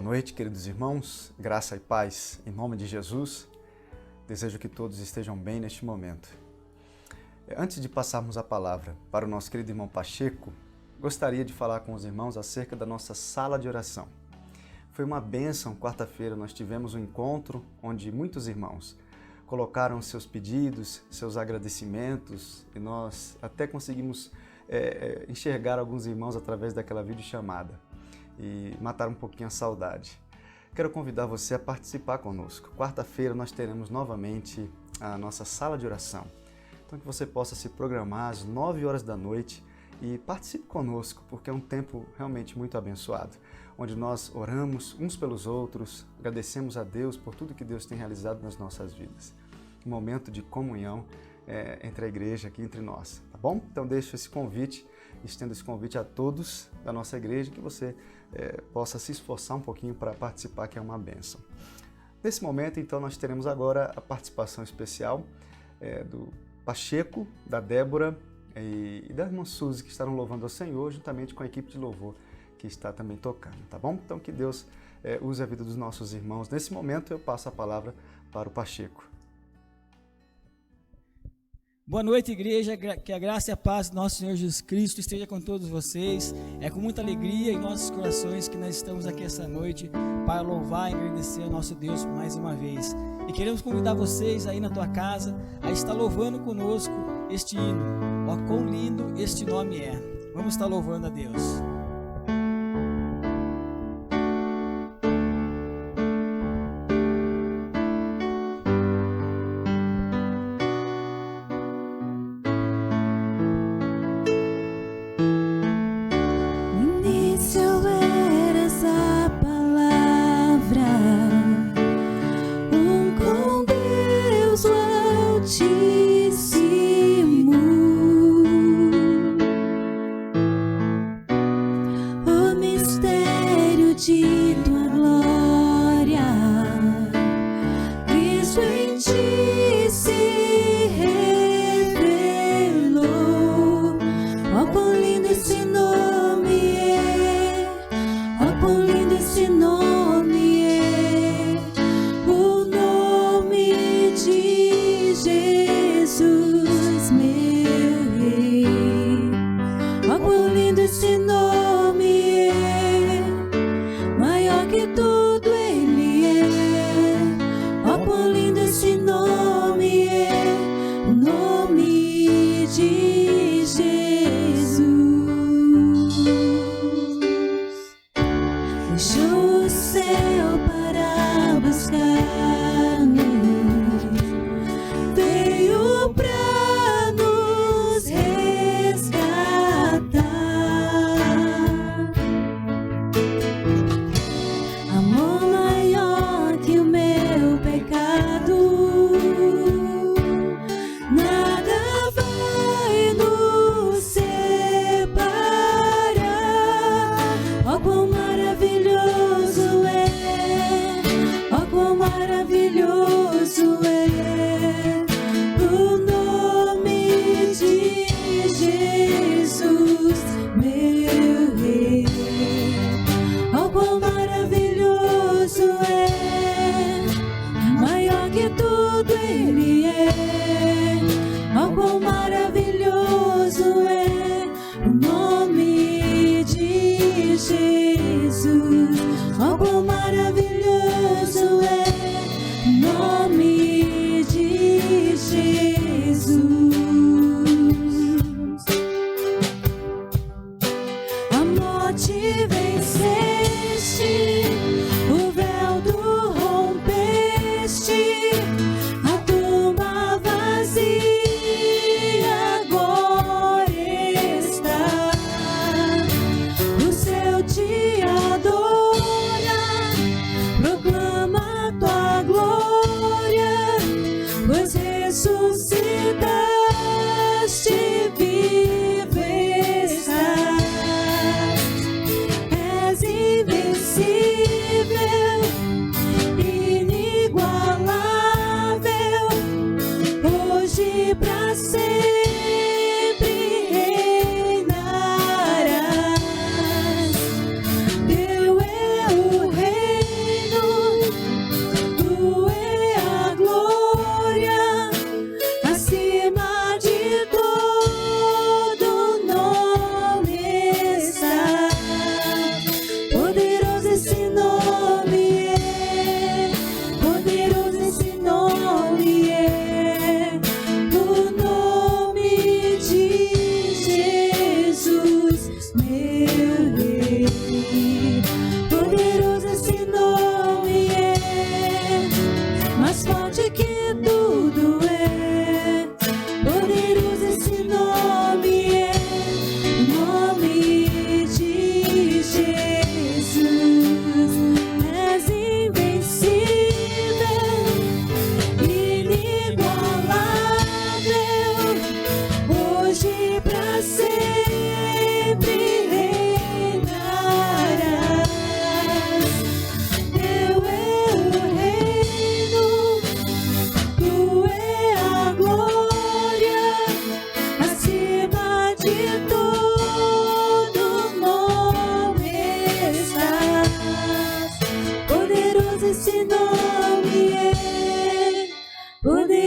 noite, queridos irmãos, graça e paz em nome de Jesus. Desejo que todos estejam bem neste momento. Antes de passarmos a palavra para o nosso querido irmão Pacheco, gostaria de falar com os irmãos acerca da nossa sala de oração. Foi uma bênção, quarta-feira nós tivemos um encontro onde muitos irmãos colocaram seus pedidos, seus agradecimentos e nós até conseguimos enxergar alguns irmãos através daquela videochamada e matar um pouquinho a saudade. Quero convidar você a participar conosco. Quarta-feira nós teremos novamente a nossa sala de oração. Então que você possa se programar às 9 horas da noite e participe conosco, porque é um tempo realmente muito abençoado, onde nós oramos uns pelos outros, agradecemos a Deus por tudo que Deus tem realizado nas nossas vidas. Um momento de comunhão entre a igreja aqui, entre nós, tá bom? Então deixo esse convite, estendo esse convite a todos da nossa igreja, que você possa se esforçar um pouquinho para participar, que é uma bênção. Nesse momento, então, nós teremos agora a participação especial do Pacheco, da Débora e da irmã Suzy, que estarão louvando ao Senhor, juntamente com a equipe de louvor que está também tocando, tá bom? Então que Deus use a vida dos nossos irmãos. Nesse momento eu passo a palavra para o Pacheco. Boa noite, igreja, que a graça e a paz do nosso Senhor Jesus Cristo esteja com todos vocês. É com muita alegria em nossos corações que nós estamos aqui essa noite para louvar e agradecer ao nosso Deus mais uma vez. E queremos convidar vocês aí na tua casa a estar louvando conosco este hino. Ó, quão lindo este nome é. Vamos estar louvando a Deus. Teu é o Rei.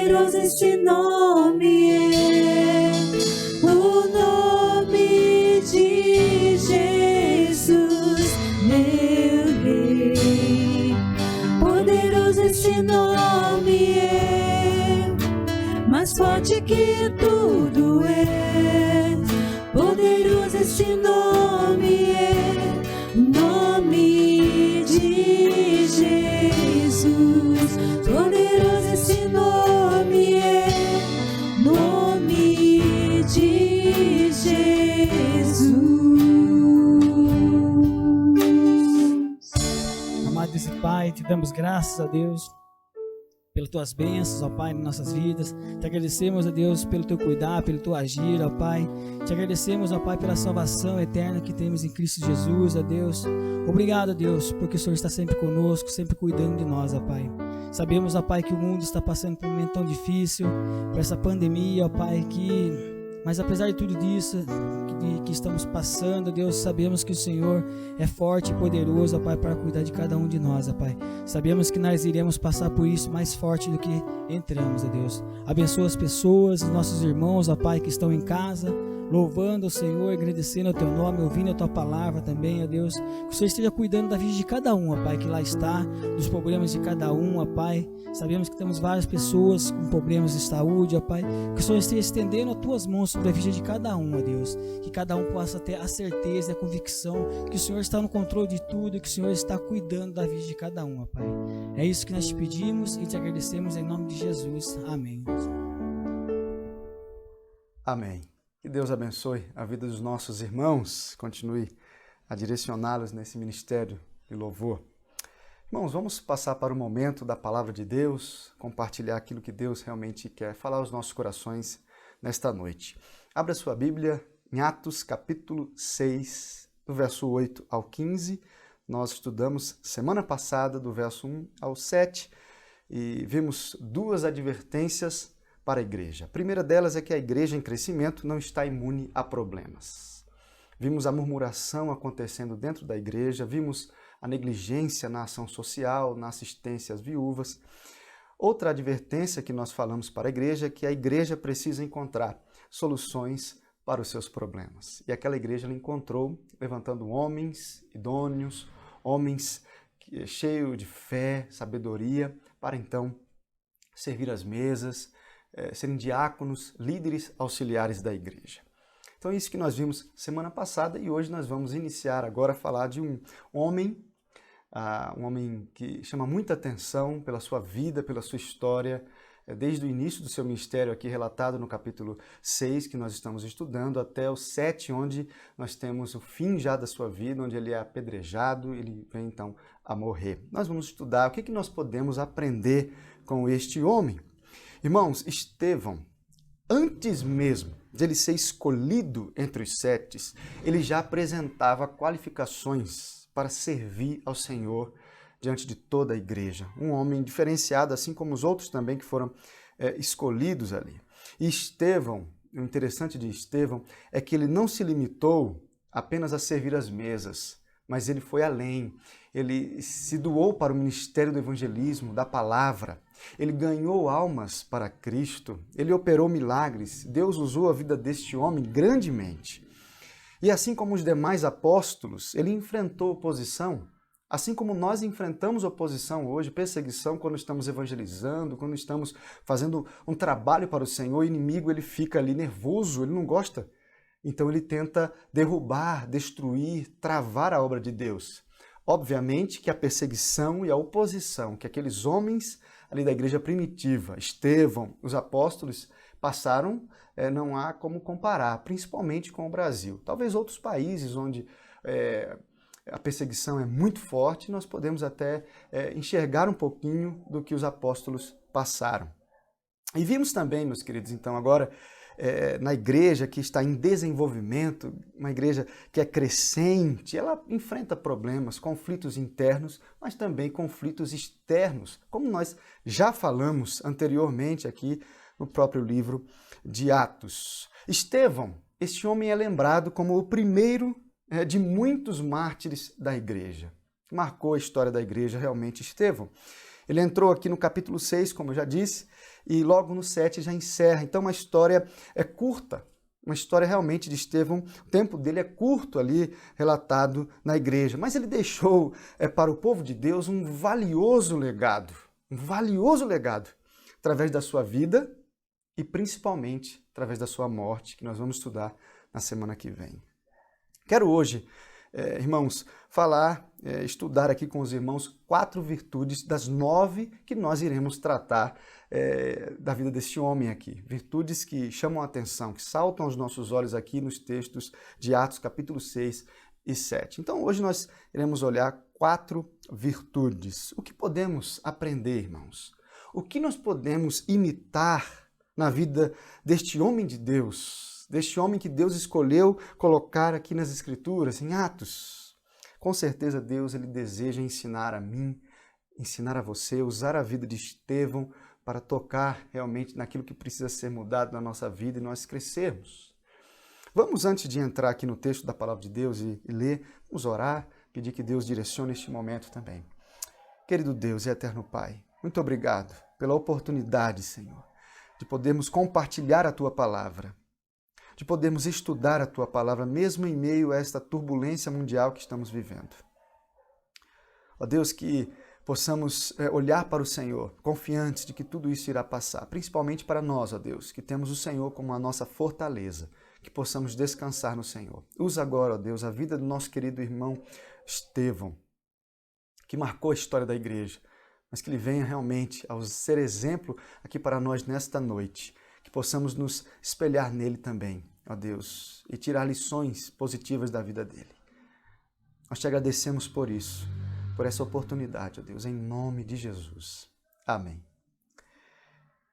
poderoso este nome é, o nome de Jesus, meu Rei. Poderoso este nome é, mais forte que tudo é. Poderoso este nome é, o nome de Jesus. Poderoso este nome é, nome de Jesus. Amado esse Pai, te damos graças a Deus pelas tuas bênçãos, ó Pai, nas nossas vidas. Te agradecemos, ó Deus, pelo teu cuidar, pelo teu agir, ó Pai. Te agradecemos, ó Pai, pela salvação eterna que temos em Cristo Jesus, ó Deus. Obrigado, Deus, porque o Senhor está sempre conosco, sempre cuidando de nós, ó Pai. Sabemos, ó Pai, que o mundo está passando por um momento tão difícil, por essa pandemia, ó Pai, mas apesar de tudo isso que estamos passando, Deus, sabemos que o Senhor é forte e poderoso, ó Pai, para cuidar de cada um de nós, ó Pai. Sabemos que nós iremos passar por isso mais forte do que entramos, ó Deus. Abençoa as pessoas, os nossos irmãos, ó Pai, que estão em casa, louvando o Senhor, agradecendo o Teu nome, ouvindo a Tua palavra também, ó Deus. Que o Senhor esteja cuidando da vida de cada um, ó Pai, que lá está, dos problemas de cada um, ó Pai. Sabemos que temos várias pessoas com problemas de saúde, ó Pai. Que o Senhor esteja estendendo as Tuas mãos sobre a vida de cada um, ó Deus. Que cada um possa ter a certeza e a convicção que o Senhor está no controle de tudo e que o Senhor está cuidando da vida de cada um, ó Pai. É isso que nós te pedimos e te agradecemos em nome de Jesus. Amém. Amém. Que Deus abençoe a vida dos nossos irmãos, continue a direcioná-los nesse ministério de louvor. Irmãos, vamos passar para o momento da palavra de Deus, compartilhar aquilo que Deus realmente quer falar aos nossos corações nesta noite. Abra sua Bíblia em Atos capítulo 6, do verso 8 ao 15. Nós estudamos semana passada do verso 1 ao 7 e vimos duas advertências para a igreja. A primeira delas é que a igreja em crescimento não está imune a problemas. Vimos a murmuração acontecendo dentro da igreja, vimos a negligência na ação social, na assistência às viúvas. Outra advertência que nós falamos para a igreja é que a igreja precisa encontrar soluções para os seus problemas. E aquela igreja ela encontrou, levantando homens idôneos, homens cheios de fé, sabedoria, para então servir as mesas, serem diáconos, líderes auxiliares da igreja. Então é isso que nós vimos semana passada e hoje nós vamos iniciar agora a falar de um homem que chama muita atenção pela sua vida, pela sua história, desde o início do seu ministério aqui relatado no capítulo 6 que nós estamos estudando até o 7, onde nós temos o fim já da sua vida, onde ele é apedrejado, ele vem então a morrer. Nós vamos estudar o que nós podemos aprender com este homem. Irmãos, Estevão, antes mesmo de ele ser escolhido entre os 7, ele já apresentava qualificações para servir ao Senhor diante de toda a igreja. Um homem diferenciado, assim como os outros também que foram escolhidos ali. E Estevão, o interessante de Estevão é que ele não se limitou apenas a servir as mesas, mas ele foi além. Ele se doou para o ministério do evangelismo, da palavra. Ele ganhou almas para Cristo. Ele operou milagres. Deus usou a vida deste homem grandemente. E assim como os demais apóstolos, ele enfrentou oposição. Assim como nós enfrentamos oposição hoje, perseguição quando estamos evangelizando, quando estamos fazendo um trabalho para o Senhor, o inimigo ele fica ali nervoso, ele não gosta. Então ele tenta derrubar, destruir, travar a obra de Deus. Obviamente que a perseguição e a oposição que aqueles homens ali da igreja primitiva, Estevão, os apóstolos, passaram, não há como comparar, principalmente com o Brasil. Talvez outros países onde a perseguição é muito forte, nós podemos até enxergar um pouquinho do que os apóstolos passaram. E vimos também, meus queridos, então agora, na igreja que está em desenvolvimento, uma igreja que é crescente, ela enfrenta problemas, conflitos internos, mas também conflitos externos, como nós já falamos anteriormente aqui no próprio livro de Atos. Estevão, este homem é lembrado como o primeiro de muitos mártires da igreja. Marcou a história da igreja realmente Estevão. Ele entrou aqui no capítulo 6, como eu já disse, e logo no 7 já encerra. Então uma história é curta, uma história realmente de Estevão, o tempo dele é curto ali, relatado na igreja, mas ele deixou para o povo de Deus um valioso legado, através da sua vida e principalmente através da sua morte, que nós vamos estudar na semana que vem. Quero hoje, irmãos, estudar aqui com os irmãos 4 virtudes das 9 que nós iremos tratar da vida desse homem aqui. Virtudes que chamam a atenção, que saltam aos nossos olhos aqui nos textos de Atos, capítulo 6 e 7. Então, hoje nós iremos olhar 4 virtudes. O que podemos aprender, irmãos? O que nós podemos imitar na vida deste homem de Deus, deste homem que Deus escolheu colocar aqui nas Escrituras, em Atos? Com certeza Deus ele deseja ensinar a mim, ensinar a você, usar a vida de Estevão para tocar realmente naquilo que precisa ser mudado na nossa vida e nós crescermos. Vamos, antes de entrar aqui no texto da Palavra de Deus e ler, vamos orar, pedir que Deus direcione este momento também. Querido Deus e eterno Pai, muito obrigado pela oportunidade, Senhor, de podermos compartilhar a Tua Palavra, de podermos estudar a Tua Palavra, mesmo em meio a esta turbulência mundial que estamos vivendo. Ó Deus, que possamos olhar para o Senhor, confiantes de que tudo isso irá passar, principalmente para nós, ó Deus, que temos o Senhor como a nossa fortaleza, que possamos descansar no Senhor. Usa agora, ó Deus, a vida do nosso querido irmão Estevão, que marcou a história da igreja, mas que ele venha realmente a ser exemplo aqui para nós nesta noite, que possamos nos espelhar nele também, ó Deus, e tirar lições positivas da vida dele. Nós te agradecemos por isso, por essa oportunidade, ó Deus, em nome de Jesus. Amém.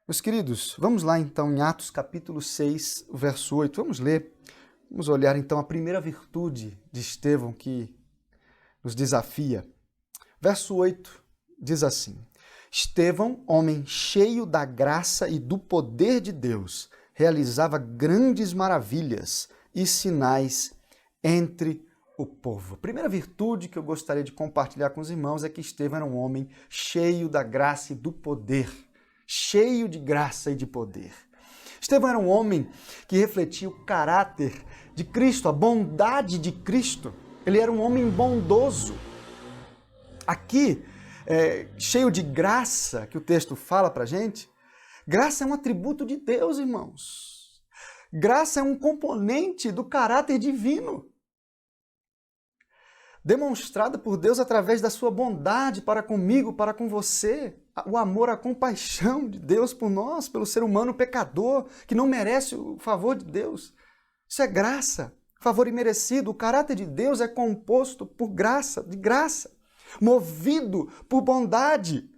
Meus queridos, vamos lá então em Atos capítulo 6, verso 8. Vamos ler, vamos olhar então a primeira virtude de Estevão que nos desafia. Verso 8 diz assim: Estevão, homem cheio da graça e do poder de Deus, realizava grandes maravilhas e sinais entre o povo. A primeira virtude que eu gostaria de compartilhar com os irmãos é que Estevão era um homem cheio da graça e do poder. Cheio de graça e de poder. Estevão era um homem que refletia o caráter de Cristo, a bondade de Cristo. Ele era um homem bondoso. Aqui, cheio de graça, que o texto fala pra gente, graça é um atributo de Deus, irmãos. Graça é um componente do caráter divino, demonstrada por Deus através da sua bondade para comigo, para com você. O amor, a compaixão de Deus por nós, pelo ser humano pecador, que não merece o favor de Deus. Isso é graça, favor imerecido. O caráter de Deus é composto por graça, de graça, movido por bondade.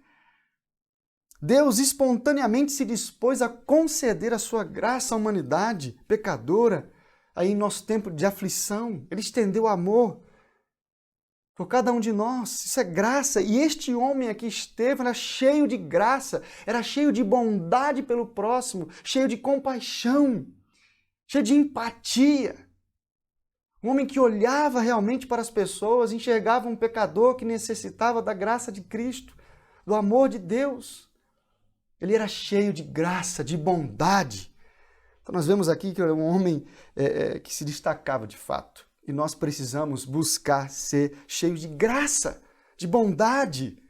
Deus espontaneamente se dispôs a conceder a sua graça à humanidade pecadora, aí em nosso tempo de aflição. Ele estendeu amor por cada um de nós. Isso é graça. E este homem aqui, Estevão, era cheio de graça, era cheio de bondade pelo próximo, cheio de compaixão, cheio de empatia. Um homem que olhava realmente para as pessoas, enxergava um pecador que necessitava da graça de Cristo, do amor de Deus. Ele era cheio de graça, de bondade. Então nós vemos aqui que era um homem que se destacava de fato. E nós precisamos buscar ser cheios de graça, de bondade,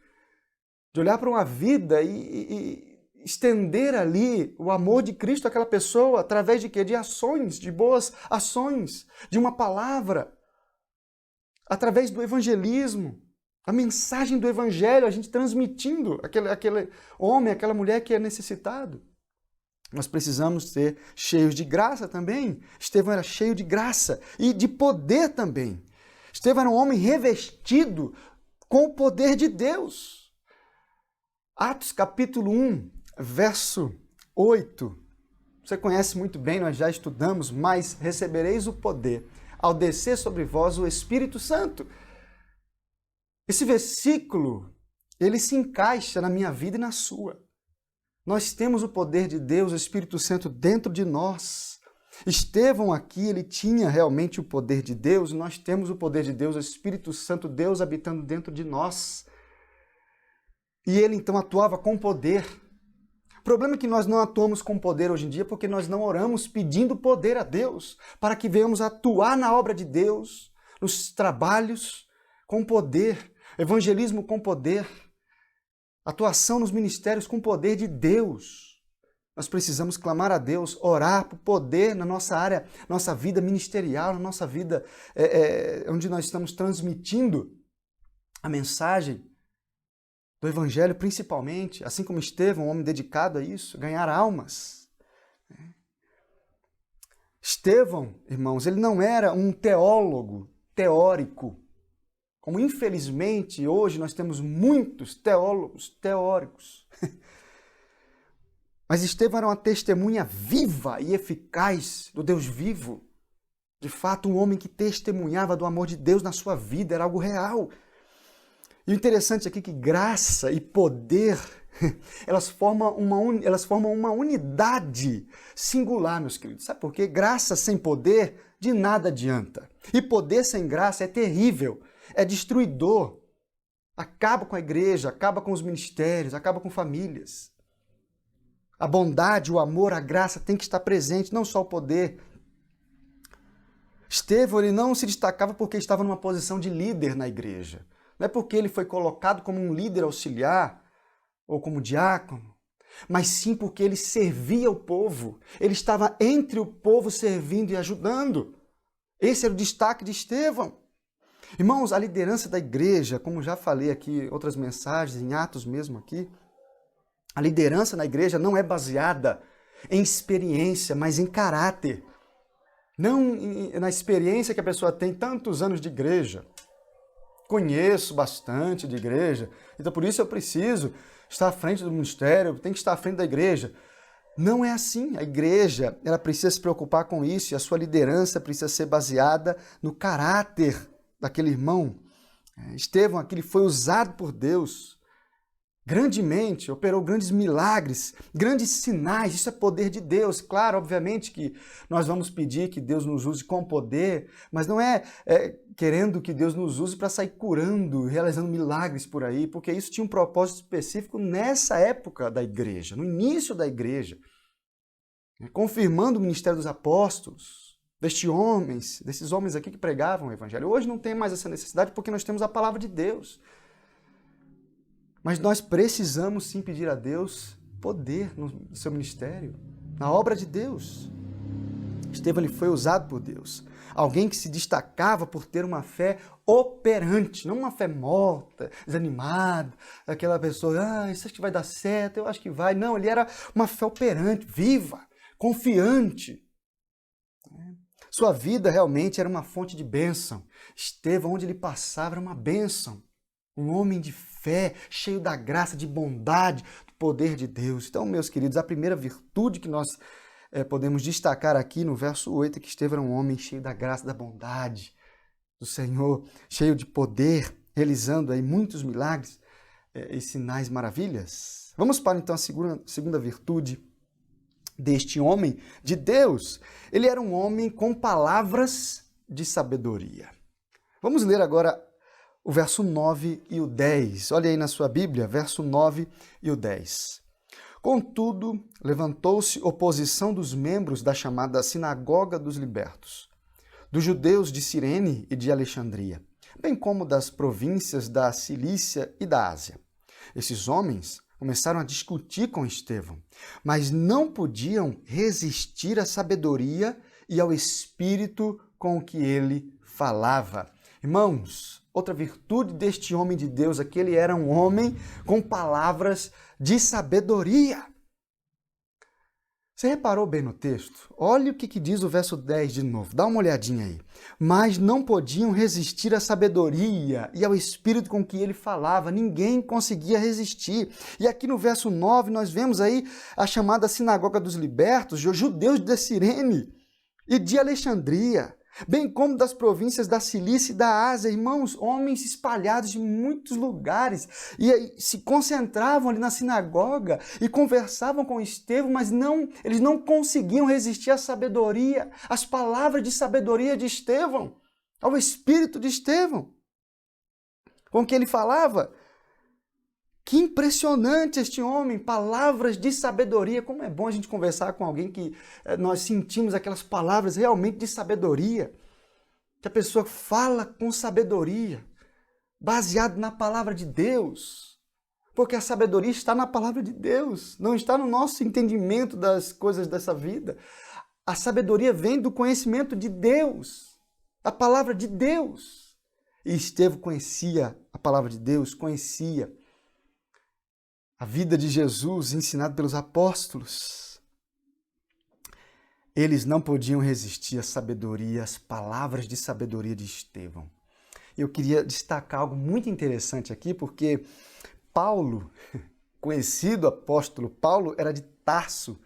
de olhar para uma vida e estender ali o amor de Cristo àquela pessoa através de quê? De ações, de boas ações, de uma palavra, através do evangelismo, a mensagem do evangelho, a gente transmitindo aquele homem, aquela mulher que é necessitado. Nós precisamos ser cheios de graça também. Estevão era cheio de graça e de poder também. Estevão era um homem revestido com o poder de Deus. Atos capítulo 1, verso 8. Você conhece muito bem, nós já estudamos, mas recebereis o poder ao descer sobre vós o Espírito Santo. Esse versículo, ele se encaixa na minha vida e na sua. Nós temos o poder de Deus, o Espírito Santo dentro de nós. Estevão aqui, ele tinha realmente o poder de Deus, nós temos o poder de Deus, o Espírito Santo, Deus habitando dentro de nós. E ele então atuava com poder. problema é que nós não atuamos com poder hoje em dia porque nós não oramos pedindo poder a Deus para que venhamos atuar na obra de Deus, nos trabalhos com poder, evangelismo com poder, atuação nos ministérios com poder de Deus. Nós precisamos clamar a Deus, orar por poder na nossa área, nossa vida ministerial, na nossa vida onde nós estamos transmitindo a mensagem do Evangelho, principalmente, assim como Estevão, um homem dedicado a isso, ganhar almas. Estevão, irmãos, ele não era um teólogo teórico, como infelizmente hoje nós temos muitos teólogos teóricos. Mas Estevão era uma testemunha viva e eficaz do Deus vivo. De fato, um homem que testemunhava do amor de Deus na sua vida, era algo real. E o interessante aqui é que graça e poder, elas formam uma unidade singular, meus queridos. Sabe por quê? Graça sem poder de nada adianta. E poder sem graça é terrível, é destruidor. Acaba com a igreja, acaba com os ministérios, acaba com famílias. A bondade, o amor, a graça tem que estar presente, não só o poder. Estevão, ele não se destacava porque estava numa posição de líder na igreja. Não é porque ele foi colocado como um líder auxiliar ou como diácono, mas sim porque ele servia o povo. Ele estava entre o povo servindo e ajudando. Esse era o destaque de Estevão. Irmãos, a liderança da igreja, como já falei aqui em outras mensagens, em Atos mesmo aqui, a liderança na igreja não é baseada em experiência, mas em caráter. Não na experiência que a pessoa tem tantos anos de igreja. Conheço bastante de igreja, então por isso eu preciso estar à frente do ministério, tenho que estar à frente da igreja. Não é assim. A igreja, ela precisa se preocupar com isso e a sua liderança precisa ser baseada no caráter daquele irmão. Estevão aqui, ele foi usado por Deus grandemente, operou grandes milagres, grandes sinais, isso é poder de Deus. Claro, obviamente que nós vamos pedir que Deus nos use com poder, mas não é querendo que Deus nos use para sair curando, realizando milagres por aí, porque isso tinha um propósito específico nessa época da igreja, no início da igreja, confirmando o ministério dos apóstolos, desses homens aqui que pregavam o evangelho. Hoje não tem mais essa necessidade porque nós temos a palavra de Deus. Mas nós precisamos sim pedir a Deus poder no seu ministério, na obra de Deus. Estevão, ele foi usado por Deus. Alguém que se destacava por ter uma fé operante, não uma fé morta, desanimada, aquela pessoa, isso acho que vai dar certo, eu acho que vai. Não, ele era uma fé operante, viva, confiante. Sua vida realmente era uma fonte de bênção. Estevão, onde ele passava, era uma bênção. Um homem de fé, cheio da graça, de bondade, do poder de Deus. Então, meus queridos, a primeira virtude que nós podemos destacar aqui no verso 8 é que Estevão era um homem cheio da graça, da bondade do Senhor, cheio de poder, realizando aí muitos milagres e sinais, maravilhas. Vamos para então a segunda virtude deste homem de Deus. Ele era um homem com palavras de sabedoria. Vamos ler agora o verso 9 e o 10. Olha aí na sua Bíblia, verso 9 e o 10. Contudo, levantou-se oposição dos membros da chamada Sinagoga dos Libertos, dos judeus de Cirene e de Alexandria, bem como das províncias da Cilícia e da Ásia. Esses homens começaram a discutir com Estevão, mas não podiam resistir à sabedoria e ao espírito com que ele falava. Irmãos, outra virtude deste homem de Deus aqui, ele era um homem com palavras de sabedoria. Você reparou bem no texto? Olha o que diz o verso 10 de novo, dá uma olhadinha aí. Mas não podiam resistir à sabedoria e ao espírito com que ele falava, ninguém conseguia resistir. E aqui no verso 9 nós vemos aí a chamada Sinagoga dos Libertos, os judeus de Cirene e de Alexandria, bem como das províncias da Cilícia e da Ásia, irmãos, homens espalhados de muitos lugares, e aí se concentravam ali na sinagoga e conversavam com Estevão, mas eles não conseguiam resistir à sabedoria, às palavras de sabedoria de Estevão, ao espírito de Estevão, com que ele falava. Que impressionante este homem, palavras de sabedoria. Como é bom a gente conversar com alguém que nós sentimos aquelas palavras realmente de sabedoria. Que a pessoa fala com sabedoria, baseado na palavra de Deus. Porque a sabedoria está na palavra de Deus, não está no nosso entendimento das coisas dessa vida. A sabedoria vem do conhecimento de Deus, da palavra de Deus. E Estevão conhecia a palavra de Deus, conhecia a vida de Jesus ensinada pelos apóstolos. Eles não podiam resistir à sabedoria, às palavras de sabedoria de Estevão. Eu queria destacar algo muito interessante aqui, porque Paulo, conhecido apóstolo Paulo, era de Tarso,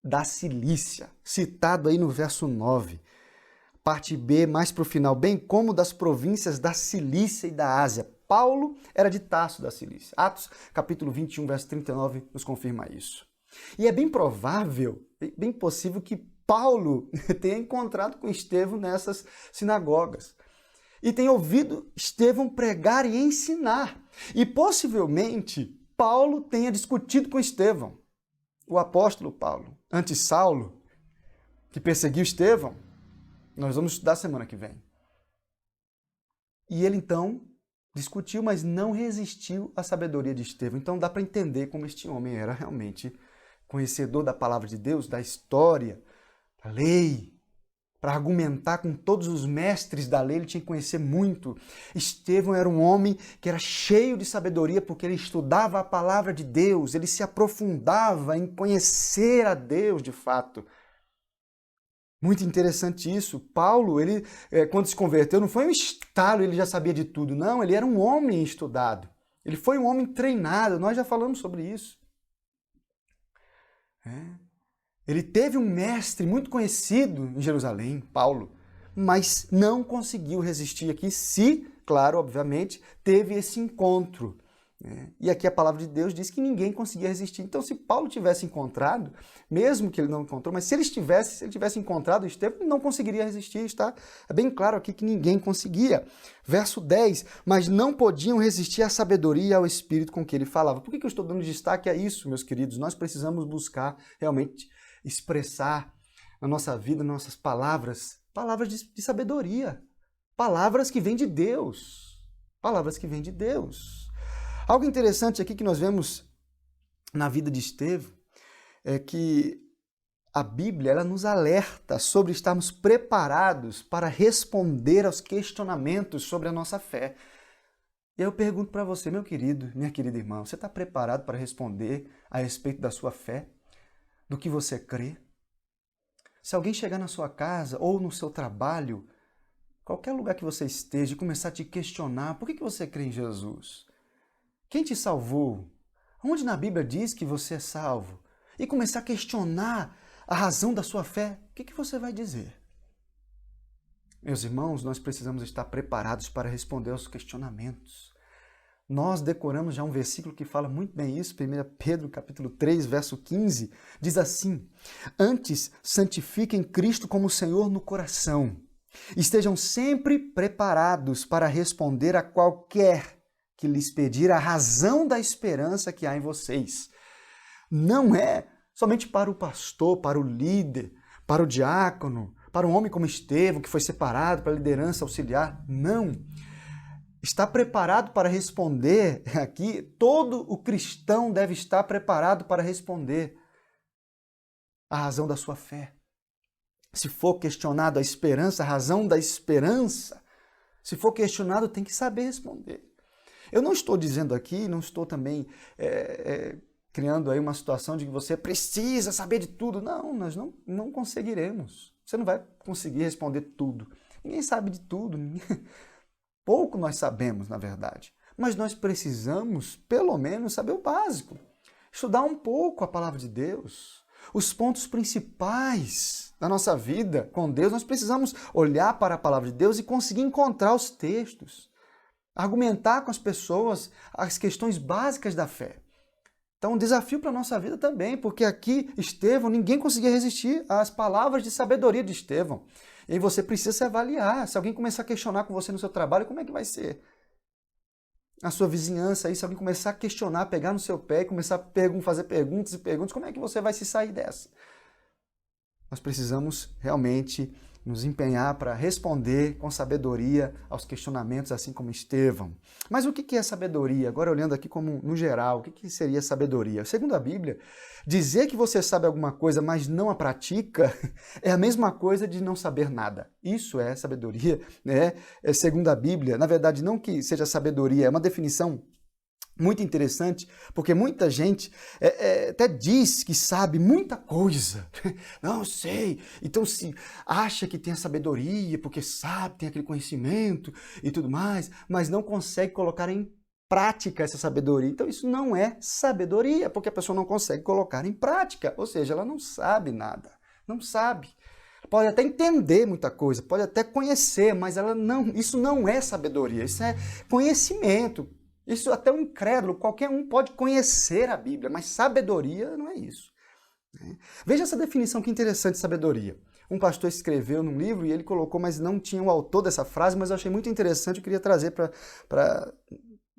da Cilícia, citado aí no verso 9. Parte B, mais para o final, bem como das províncias da Cilícia e da Ásia. Paulo era de Tarso da Cilícia. Atos, capítulo 21, verso 39, nos confirma isso. E é bem provável, bem possível que Paulo tenha encontrado com Estevão nessas sinagogas. E tenha ouvido Estevão pregar e ensinar. E possivelmente Paulo tenha discutido com Estevão, o apóstolo Paulo, antes Saulo, que perseguiu Estevão. Nós vamos estudar semana que vem. E ele então discutiu, mas não resistiu à sabedoria de Estevão. Então dá para entender como este homem era realmente conhecedor da palavra de Deus, da história, da lei. Para argumentar com todos os mestres da lei, ele tinha que conhecer muito. Estevão era um homem que era cheio de sabedoria porque ele estudava a palavra de Deus, ele se aprofundava em conhecer a Deus de fato. Muito interessante isso. Paulo, ele, quando se converteu, não foi um estalo, ele já sabia de tudo. Não, ele era um homem estudado. Ele foi um homem treinado. Nós já falamos sobre isso. Ele teve um mestre muito conhecido em Jerusalém, Paulo, mas não conseguiu resistir aqui se, claro, obviamente, teve esse encontro. E aqui a palavra de Deus diz que ninguém conseguia resistir. Então, se Paulo tivesse encontrado, mesmo que ele não encontrou, mas se ele tivesse encontrado Estevão, ele não conseguiria resistir, está bem claro aqui que ninguém conseguia. Verso 10, mas não podiam resistir à sabedoria e ao espírito com que ele falava. Por que eu estou dando destaque a isso, meus queridos? Nós precisamos buscar realmente expressar na nossa vida, nas nossas palavras, palavras de sabedoria, palavras que vêm de Deus, palavras que vêm de Deus. Algo interessante aqui que nós vemos na vida de Estevão é que a Bíblia ela nos alerta sobre estarmos preparados para responder aos questionamentos sobre a nossa fé. E eu pergunto para você, meu querido, minha querida irmã, você está preparado para responder a respeito da sua fé? Do que você crê? Se alguém chegar na sua casa ou no seu trabalho, qualquer lugar que você esteja, e começar a te questionar, por que você crê em Jesus? Quem te salvou? Onde na Bíblia diz que você é salvo? E começar a questionar a razão da sua fé, o que você vai dizer? Meus irmãos, nós precisamos estar preparados para responder aos questionamentos. Nós decoramos já um versículo que fala muito bem isso, 1 Pedro capítulo 3, verso 15, diz assim: antes santifiquem Cristo como Senhor no coração, estejam sempre preparados para responder a qualquer que lhes pedir a razão da esperança que há em vocês. Não é somente para o pastor, para o líder, para o diácono, para um homem como Estevão, que foi separado para a liderança auxiliar. Não. Está preparado para responder aqui, todo o cristão deve estar preparado para responder a razão da sua fé. Se for questionado a esperança, a razão da esperança, se for questionado, tem que saber responder. Eu não estou dizendo aqui, não estou também criando aí uma situação de que você precisa saber de tudo. Não, nós não conseguiremos. Você não vai conseguir responder tudo. Ninguém sabe de tudo. Pouco nós sabemos, na verdade. Mas nós precisamos, pelo menos, saber o básico. Estudar um pouco a palavra de Deus. Os pontos principais da nossa vida com Deus, nós precisamos olhar para a palavra de Deus e conseguir encontrar os textos. Argumentar com as pessoas as questões básicas da fé. Então, um desafio para a nossa vida também, porque aqui, Estevão, ninguém conseguia resistir às palavras de sabedoria de Estevão. E aí você precisa se avaliar. Se alguém começar a questionar com você no seu trabalho, como é que vai ser? na sua vizinhança, aí, se alguém começar a questionar, pegar no seu pé e começar a fazer perguntas e perguntas, como é que você vai se sair dessa? Nós precisamos realmente nos empenhar para responder com sabedoria aos questionamentos, assim como Estevão. Mas o que é sabedoria? Agora, olhando aqui como no geral, o que seria sabedoria? Segundo a Bíblia, dizer que você sabe alguma coisa, mas não a pratica, é a mesma coisa de não saber nada. Isso é sabedoria, né? Segundo a Bíblia. Na verdade, não que seja sabedoria, é uma definição muito interessante, porque muita gente até diz que sabe muita coisa. Não, sei. Então se acha que tem a sabedoria, porque sabe, tem aquele conhecimento e tudo mais, mas não consegue colocar em prática essa sabedoria. Então isso não é sabedoria, porque a pessoa não consegue colocar em prática. Ou seja, ela não sabe nada. Não sabe. Pode até entender muita coisa, pode até conhecer, mas isso não é sabedoria, isso é conhecimento. Isso até um incrédulo, qualquer um pode conhecer a Bíblia, mas sabedoria não é isso. Veja essa definição, que interessante de sabedoria. Um pastor escreveu num livro e ele colocou, mas não tinha o autor dessa frase, mas eu achei muito interessante, eu queria trazer para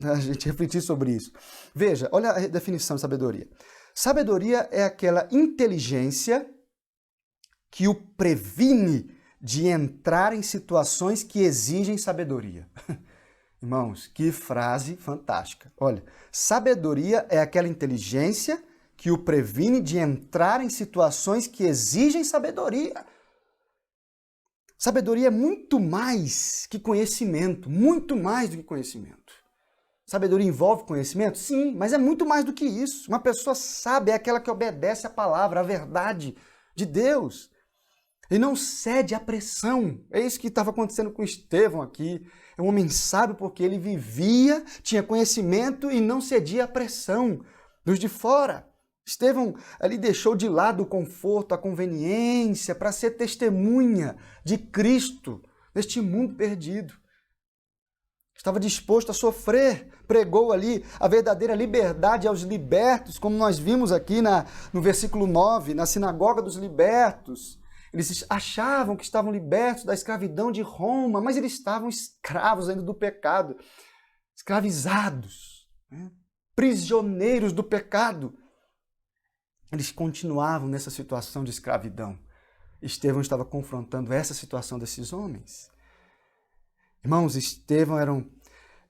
a gente refletir sobre isso. Veja, olha a definição de sabedoria. Sabedoria é aquela inteligência que o previne de entrar em situações que exigem sabedoria. Irmãos, que frase fantástica. Olha, sabedoria é aquela inteligência que o previne de entrar em situações que exigem sabedoria. Sabedoria é muito mais que conhecimento, muito mais do que conhecimento. Sabedoria envolve conhecimento? Sim, mas é muito mais do que isso. Uma pessoa sábia é aquela que obedece a palavra, a verdade de Deus. E não cede à pressão. É isso que estava acontecendo com Estevão aqui. É um homem sábio porque ele vivia, tinha conhecimento e não cedia à pressão dos de fora. Estevão ali deixou de lado o conforto, a conveniência para ser testemunha de Cristo neste mundo perdido. Estava disposto a sofrer, pregou ali a verdadeira liberdade aos libertos, como nós vimos aqui no versículo 9, na sinagoga dos libertos. Eles achavam que estavam libertos da escravidão de Roma, mas eles estavam escravos ainda do pecado, escravizados, né? Prisioneiros do pecado. Eles continuavam nessa situação de escravidão. Estevão estava confrontando essa situação desses homens. Irmãos, Estevão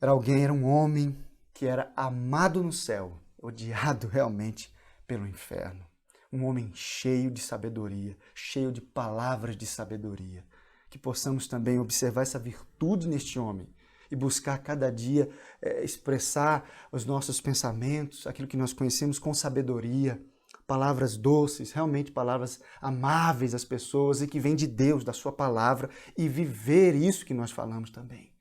era um homem que era amado no céu, odiado realmente pelo inferno. Um homem cheio de sabedoria, cheio de palavras de sabedoria. Que possamos também observar essa virtude neste homem e buscar cada dia expressar os nossos pensamentos, aquilo que nós conhecemos com sabedoria, palavras doces, realmente palavras amáveis às pessoas e que vêm de Deus, da sua palavra, e viver isso que nós falamos também.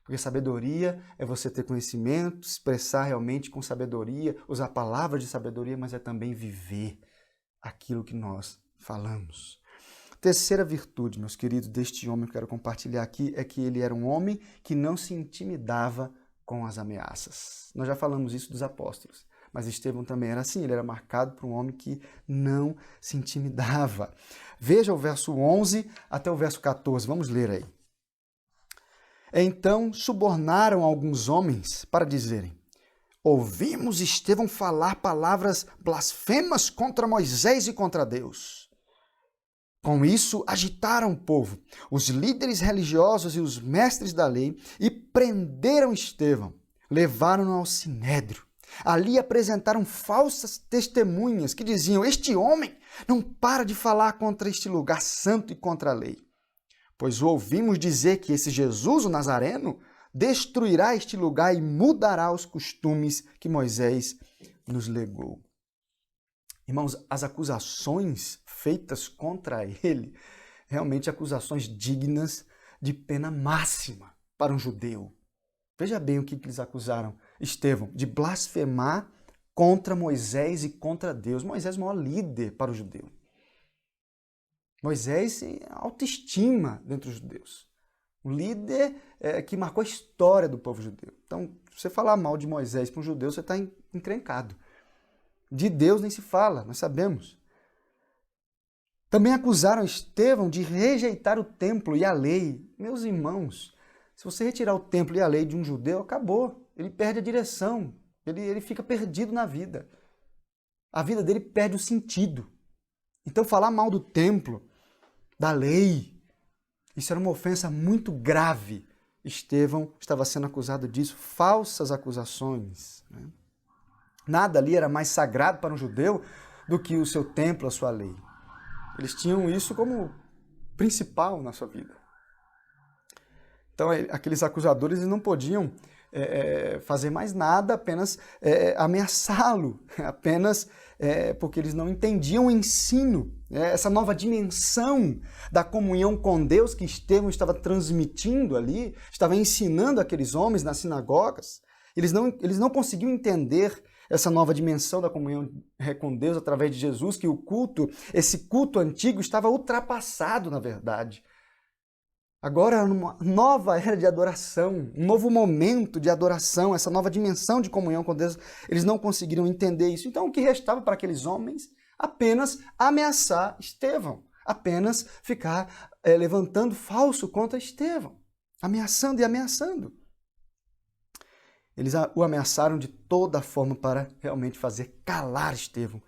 Porque sabedoria é você ter conhecimento, expressar realmente com sabedoria, usar palavras de sabedoria, mas é também viver aquilo que nós falamos. Terceira virtude, meus queridos, deste homem que eu quero compartilhar aqui é que ele era um homem que não se intimidava com as ameaças. Nós já falamos isso dos apóstolos, mas Estevão também era assim, ele era marcado por um homem que não se intimidava. Veja o verso 11 até o verso 14, vamos ler aí. Então subornaram alguns homens para dizerem: ouvimos Estevão falar palavras blasfemas contra Moisés e contra Deus. Com isso, agitaram o povo, os líderes religiosos e os mestres da lei, e prenderam Estevão. Levaram-no ao sinédrio. Ali apresentaram falsas testemunhas que diziam: este homem não para de falar contra este lugar santo e contra a lei. Pois ouvimos dizer que esse Jesus, o Nazareno, destruirá este lugar e mudará os costumes que Moisés nos legou. Irmãos, as acusações feitas contra ele, realmente acusações dignas de pena máxima para um judeu. Veja bem o que eles acusaram Estevão, de blasfemar contra Moisés e contra Deus. Moisés é o maior líder para o judeu. Moisés tem autoestima dentre os judeus. Um líder que marcou a história do povo judeu. Então, se você falar mal de Moisés para um judeu, você está encrencado. De Deus nem se fala, nós sabemos. Também acusaram Estevão de rejeitar o templo e a lei. Meus irmãos, se você retirar o templo e a lei de um judeu, acabou. ele perde a direção, ele fica perdido na vida. A vida dele perde o sentido. Então falar mal do templo, da lei, isso era uma ofensa muito grave. Estevão estava sendo acusado disso, falsas acusações, né? Nada ali era mais sagrado para um judeu do que o seu templo, a sua lei. Eles tinham isso como principal na sua vida. Então, aqueles acusadores eles não podiam fazer mais nada, apenas ameaçá-lo, apenas porque eles não entendiam o ensino, essa nova dimensão da comunhão com Deus que Estevão estava transmitindo ali, estava ensinando aqueles homens nas sinagogas. Eles não conseguiam entender essa nova dimensão da comunhão com Deus através de Jesus, que o culto, esse culto antigo estava ultrapassado, na verdade. Agora, uma nova era de adoração, um novo momento de adoração, essa nova dimensão de comunhão com Deus, eles não conseguiram entender isso. Então, o que restava para aqueles homens? Apenas ameaçar Estevão, apenas ficar levantando falso contra Estevão, ameaçando e ameaçando. Eles o ameaçaram de toda forma para realmente fazer calar Estevão.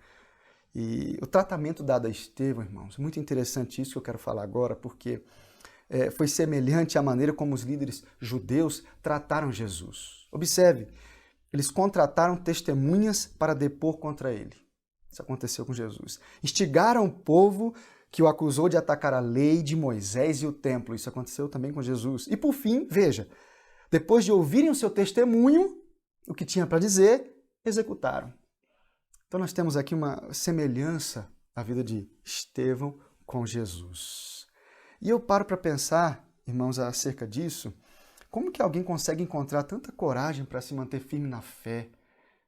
E o tratamento dado a Estevão, irmãos, é muito interessante isso que eu quero falar agora, porque foi semelhante à maneira como os líderes judeus trataram Jesus. Observe, eles contrataram testemunhas para depor contra ele. Isso aconteceu com Jesus. Instigaram o povo que o acusou de atacar a lei de Moisés e o templo. Isso aconteceu também com Jesus. E por fim, veja, depois de ouvirem o seu testemunho, o que tinha para dizer, executaram. Então nós temos aqui uma semelhança na vida de Estevão com Jesus. E eu paro para pensar, irmãos, acerca disso, como que alguém consegue encontrar tanta coragem para se manter firme na fé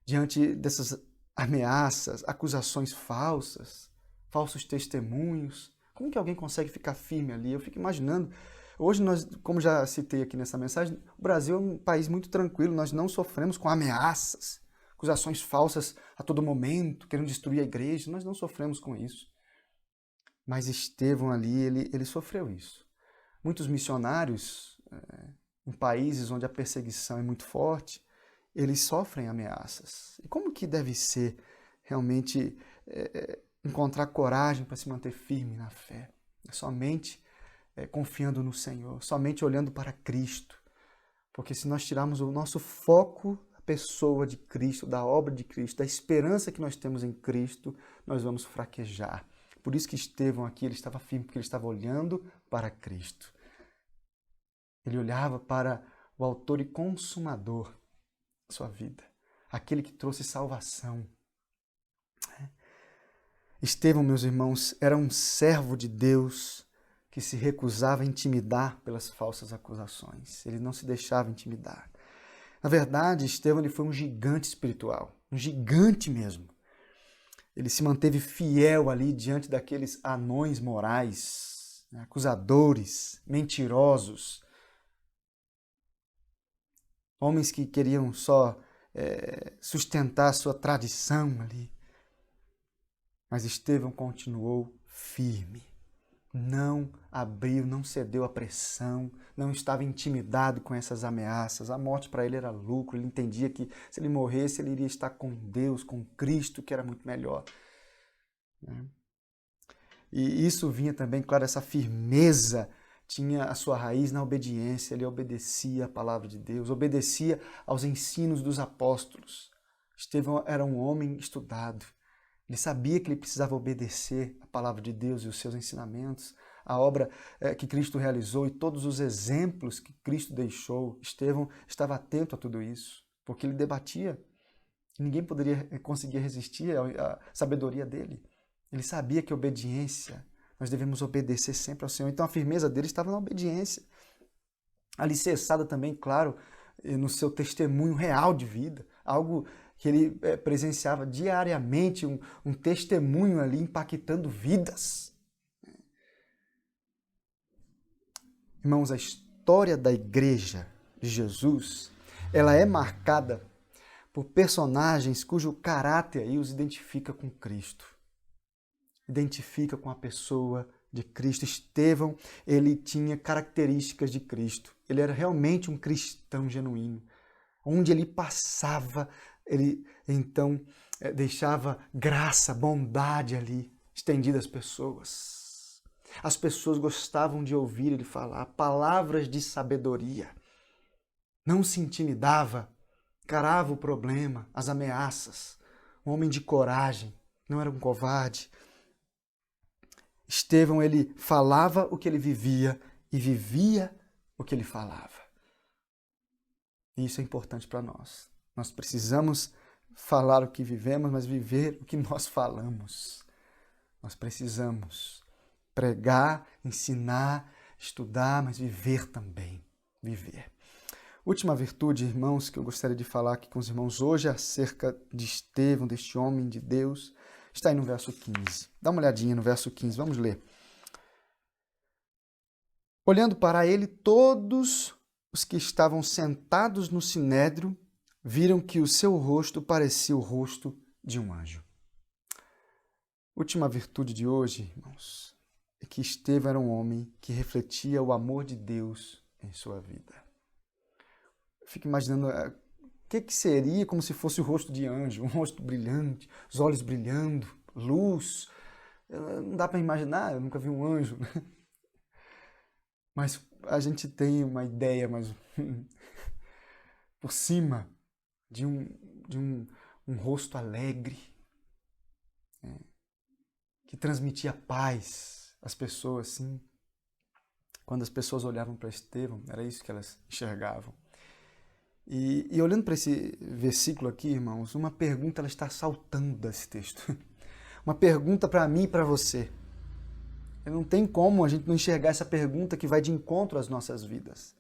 diante dessas ameaças, acusações falsas, falsos testemunhos? Como que alguém consegue ficar firme ali? Eu fico imaginando. Hoje nós, como já citei aqui nessa mensagem, o Brasil é um país muito tranquilo, nós não sofremos com ameaças, acusações falsas a todo momento, querendo destruir a igreja, nós não sofremos com isso. Mas Estevão ali, ele sofreu isso. Muitos missionários, em países onde a perseguição é muito forte, eles sofrem ameaças. E como que deve ser realmente encontrar coragem para se manter firme na fé? É somente confiando no Senhor, somente olhando para Cristo. Porque se nós tirarmos o nosso foco da pessoa de Cristo, da obra de Cristo, da esperança que nós temos em Cristo, nós vamos fraquejar. Por isso que Estevão aqui, ele estava firme, porque ele estava olhando para Cristo. Ele olhava para o autor e consumador da sua vida, aquele que trouxe salvação. Estevão, meus irmãos, era um servo de Deus que se recusava a intimidar pelas falsas acusações. Ele não se deixava intimidar. Na verdade, Estevão ele foi um gigante espiritual, um gigante mesmo. Ele se manteve fiel ali diante daqueles anões morais, acusadores, mentirosos, homens que queriam só sustentar a sua tradição ali. Mas Estevão continuou firme, não abriu, não cedeu à pressão, não estava intimidado com essas ameaças. A morte para ele era lucro, ele entendia que se ele morresse, ele iria estar com Deus, com Cristo, que era muito melhor. E isso vinha também, claro, essa firmeza tinha a sua raiz na obediência, ele obedecia à palavra de Deus, obedecia aos ensinos dos apóstolos. Estevão era um homem estudado, ele sabia que ele precisava obedecer à palavra de Deus e os seus ensinamentos, a obra que Cristo realizou e todos os exemplos que Cristo deixou. Estevão estava atento a tudo isso, porque ele debatia. Ninguém poderia conseguir resistir à sabedoria dele. Ele sabia que a obediência, nós devemos obedecer sempre ao Senhor. Então a firmeza dele estava na obediência. Alicerçada também, claro, no seu testemunho real de vida, algo que ele presenciava diariamente, um testemunho ali impactando vidas. Irmãos, a história da igreja de Jesus, ela é marcada por personagens cujo caráter aí os identifica com Cristo. Identifica com a pessoa de Cristo. Estevão, ele tinha características de Cristo. Ele era realmente um cristão genuíno. Onde ele passava, ele então deixava graça, bondade ali, estendida às pessoas. As pessoas gostavam de ouvir ele falar palavras de sabedoria. Não se intimidava, encarava o problema, as ameaças. Um homem de coragem, não era um covarde. Estevão, ele falava o que ele vivia e vivia o que ele falava. E isso é importante para nós. Nós precisamos falar o que vivemos, mas viver o que nós falamos. Nós precisamos pregar, ensinar, estudar, mas viver também. Viver. Última virtude, irmãos, que eu gostaria de falar aqui com os irmãos hoje acerca de Estevão, deste homem de Deus, está aí no verso 15. Dá uma olhadinha no verso 15, vamos ler. Olhando para ele, todos os que estavam sentados no sinédrio viram que o seu rosto parecia o rosto de um anjo. Última virtude de hoje, irmãos, é que Estevão era um homem que refletia o amor de Deus em sua vida. Eu fico imaginando o que seria como se fosse o rosto de anjo, um rosto brilhante, os olhos brilhando, luz. Não dá para imaginar, eu nunca vi um anjo, né? Mas a gente tem uma ideia mais por cima de um rosto alegre, né? Que transmitia paz às pessoas, assim. Quando as pessoas olhavam para Estevão, era isso que elas enxergavam. E olhando para esse versículo aqui, irmãos, uma pergunta ela está saltando desse texto. Uma pergunta para mim e para você. Não tem como a gente não enxergar essa pergunta que vai de encontro às nossas vidas.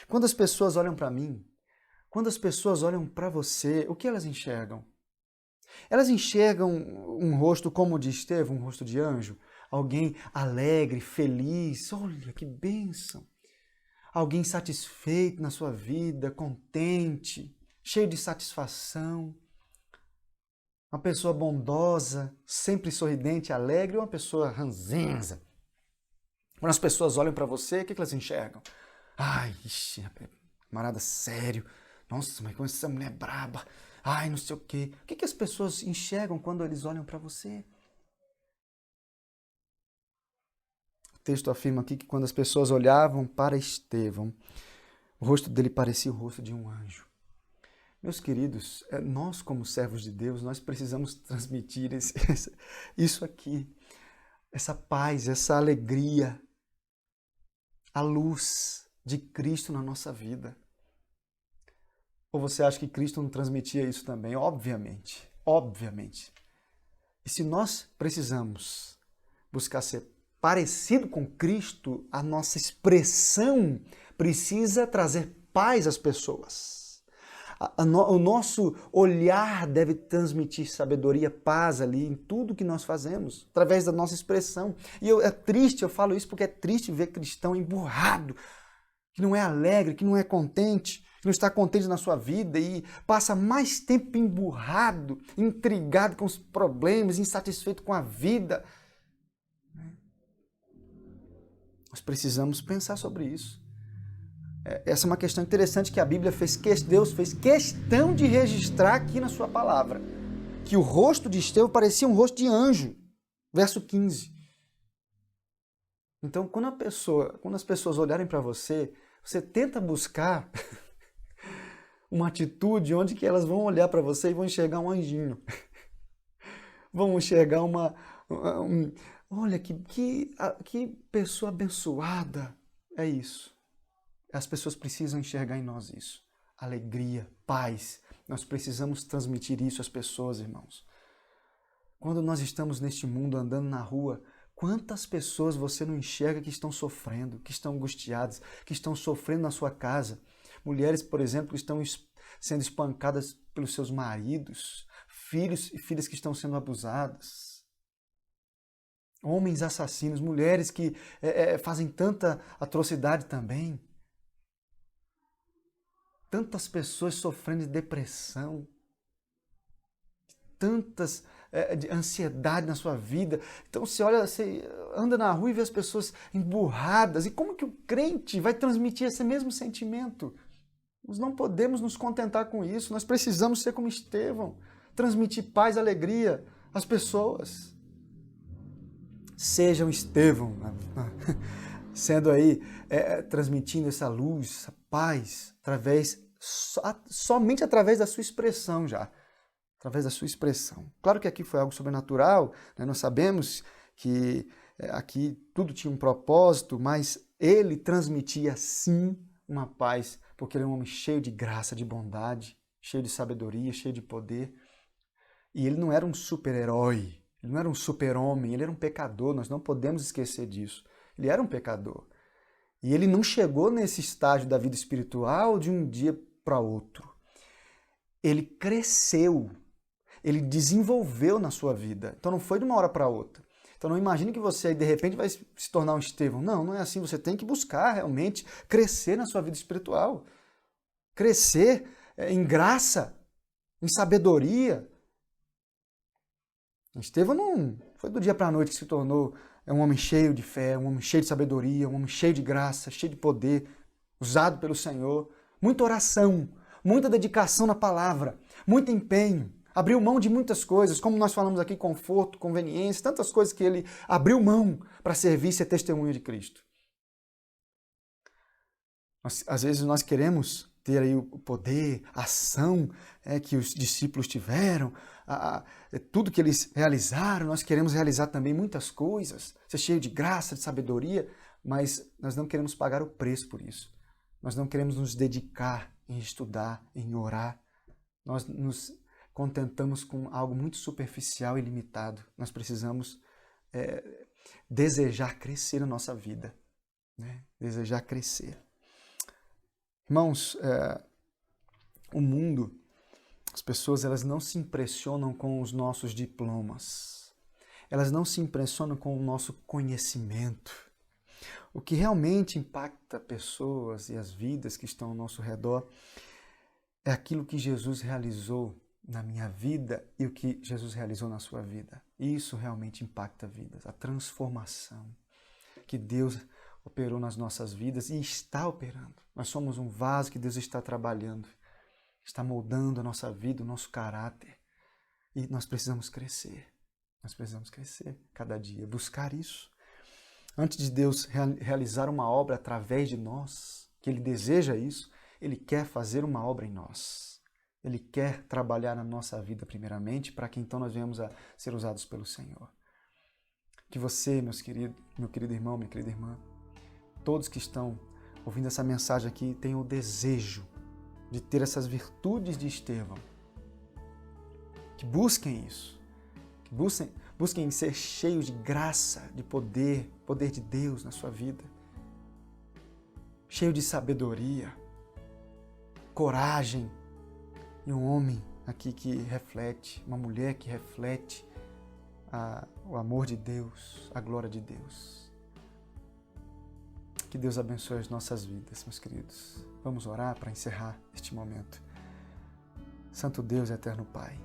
Quando as pessoas olham para mim, quando as pessoas olham para você, o que elas enxergam? Elas enxergam um rosto como o de Estevão, um rosto de anjo? Alguém alegre, feliz, olha que bênção! Alguém satisfeito na sua vida, contente, cheio de satisfação. Uma pessoa bondosa, sempre sorridente, alegre, ou uma pessoa ranzinza. Quando as pessoas olham para você, o que elas enxergam? Ai, ixi, camarada sério. Nossa, mas como essa mulher é braba. Ai, não sei o quê. O que as pessoas enxergam quando eles olham para você? O texto afirma aqui que quando as pessoas olhavam para Estevão, o rosto dele parecia o rosto de um anjo. Meus queridos, nós como servos de Deus, nós precisamos transmitir isso aqui, essa paz, essa alegria, a luz de Cristo na nossa vida. Ou você acha que Cristo não transmitia isso também? Obviamente, obviamente. E se nós precisamos buscar ser parecido com Cristo, a nossa expressão precisa trazer paz às pessoas. O nosso olhar deve transmitir sabedoria, paz ali em tudo que nós fazemos, através da nossa expressão. E é triste, eu falo isso porque é triste ver cristão emburrado, que não é alegre, que não é contente, que não está contente na sua vida e passa mais tempo emburrado, intrigado com os problemas, insatisfeito com a vida. Nós precisamos pensar sobre isso. Essa é uma questão interessante que a Bíblia Deus fez questão de registrar aqui na sua palavra. Que o rosto de Estevão parecia um rosto de anjo. Verso 15. Então, quando as pessoas olharem para você, você tenta buscar uma atitude onde que elas vão olhar para você e vão enxergar um anjinho. Vão enxergar olha, que pessoa abençoada. É isso. As pessoas precisam enxergar em nós isso. Alegria, paz. Nós precisamos transmitir isso às pessoas, irmãos. Quando nós estamos neste mundo andando na rua, quantas pessoas você não enxerga que estão sofrendo, que estão angustiadas, que estão sofrendo na sua casa? Mulheres, por exemplo, que estão sendo espancadas pelos seus maridos, filhos e filhas que estão sendo abusadas. Homens assassinos, mulheres que fazem tanta atrocidade também. Tantas pessoas sofrendo de depressão, tantas de ansiedade na sua vida. Então você anda na rua e vê as pessoas emburradas. E como que o crente vai transmitir esse mesmo sentimento? Nós não podemos nos contentar com isso. Nós precisamos ser como Estevão, transmitir paz e alegria às pessoas. Sejam Estevão, sendo aí, transmitindo essa luz, essa paz, somente através da sua expressão já. Através da sua expressão. Claro que aqui foi algo sobrenatural, né? Nós sabemos que aqui tudo tinha um propósito, mas ele transmitia sim uma paz, porque ele é um homem cheio de graça, de bondade, cheio de sabedoria, cheio de poder. E ele não era um super-herói, ele não era um super-homem, ele era um pecador, nós não podemos esquecer disso. Ele era um pecador. E ele não chegou nesse estágio da vida espiritual de um dia para outro. Ele cresceu, ele desenvolveu na sua vida. Então não foi de uma hora para outra. Então não imagine que você de repente vai se tornar um Estevão. Não, não é assim. Você tem que buscar realmente crescer na sua vida espiritual. Crescer em graça, em sabedoria. Estevão não foi do dia para a noite que se tornou um homem cheio de fé, um homem cheio de sabedoria, um homem cheio de graça, cheio de poder, usado pelo Senhor. Muita oração, muita dedicação na palavra, muito empenho. Abriu mão de muitas coisas, como nós falamos aqui, conforto, conveniência, tantas coisas que ele abriu mão para servir e ser testemunho de Cristo. Às vezes nós queremos ter aí o poder, a ação que os discípulos tiveram, tudo que eles realizaram, nós queremos realizar também muitas coisas, ser cheio de graça, de sabedoria, mas nós não queremos pagar o preço por isso. Nós não queremos nos dedicar em estudar, em orar. Nós nos contentamos com algo muito superficial e limitado. Nós precisamos desejar crescer na nossa vida, né? Desejar crescer. Irmãos, o mundo, as pessoas, elas não se impressionam com os nossos diplomas. Elas não se impressionam com o nosso conhecimento. O que realmente impacta pessoas e as vidas que estão ao nosso redor é aquilo que Jesus realizou na minha vida e o que Jesus realizou na sua vida. Isso realmente impacta vidas, a transformação que Deus operou nas nossas vidas e está operando. Nós somos um vaso que Deus está trabalhando, está moldando a nossa vida, o nosso caráter. E nós precisamos crescer. Nós precisamos crescer cada dia, buscar isso. Antes de Deus realizar uma obra através de nós, que Ele deseja isso, Ele quer fazer uma obra em nós. Ele quer trabalhar na nossa vida primeiramente, para que então nós venhamos a ser usados pelo Senhor. Que você, meu querido irmão, minha querida irmã, todos que estão ouvindo essa mensagem aqui tenham o desejo de ter essas virtudes de Estevão. Que busquem isso. Que busquem ser cheios de graça, de poder de Deus na sua vida. Cheio de sabedoria, coragem. E um homem aqui que reflete, uma mulher que reflete o amor de Deus, a glória de Deus. Que Deus abençoe as nossas vidas, meus queridos. Vamos orar para encerrar este momento. Santo Deus e eterno Pai,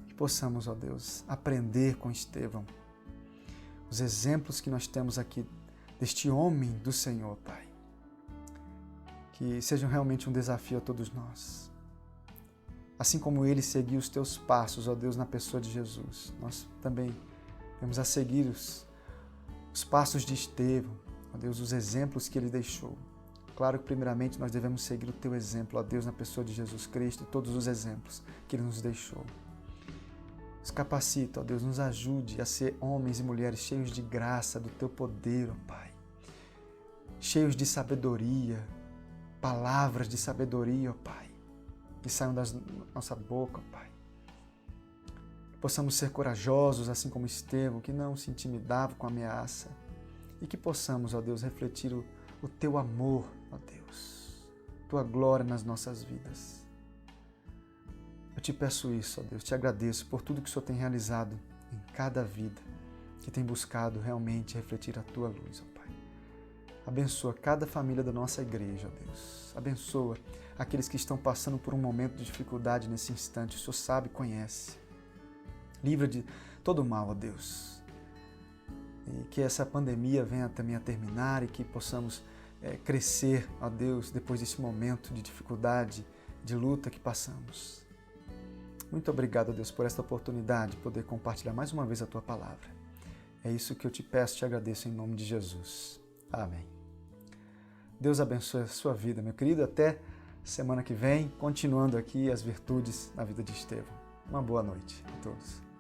que possamos, ó Deus, aprender com Estevão os exemplos que nós temos aqui deste homem do Senhor, Pai. Que sejam realmente um desafio a todos nós. Assim como ele seguiu os teus passos, ó Deus, na pessoa de Jesus, nós também temos a seguir os passos de Estevão, ó Deus, os exemplos que ele deixou. Claro que primeiramente nós devemos seguir o teu exemplo, ó Deus, na pessoa de Jesus Cristo e todos os exemplos que ele nos deixou. Nos capacita, ó Deus, nos ajude a ser homens e mulheres cheios de graça, do teu poder, ó Pai. Cheios de sabedoria, palavras de sabedoria, ó Pai, que saiam da nossa boca, ó Pai. Que possamos ser corajosos, assim como Estevão, que não se intimidava com a ameaça. E que possamos, ó Deus, refletir o teu amor, ó Deus, tua glória nas nossas vidas. Eu te peço isso, ó Deus, te agradeço por tudo que o Senhor tem realizado em cada vida, que tem buscado realmente refletir a tua luz, ó Pai. Abençoa cada família da nossa igreja, ó Deus. Abençoa aqueles que estão passando por um momento de dificuldade nesse instante. O Senhor sabe, conhece. Livra de todo mal, ó Deus. E que essa pandemia venha também a terminar e que possamos crescer, ó Deus, depois desse momento de dificuldade, de luta que passamos. Muito obrigado, Deus, por esta oportunidade de poder compartilhar mais uma vez a Tua palavra. É isso que eu te peço, te agradeço em nome de Jesus. Amém. Deus abençoe a sua vida, meu querido. Até semana que vem, continuando aqui as virtudes na vida de Estevão. Uma boa noite a todos.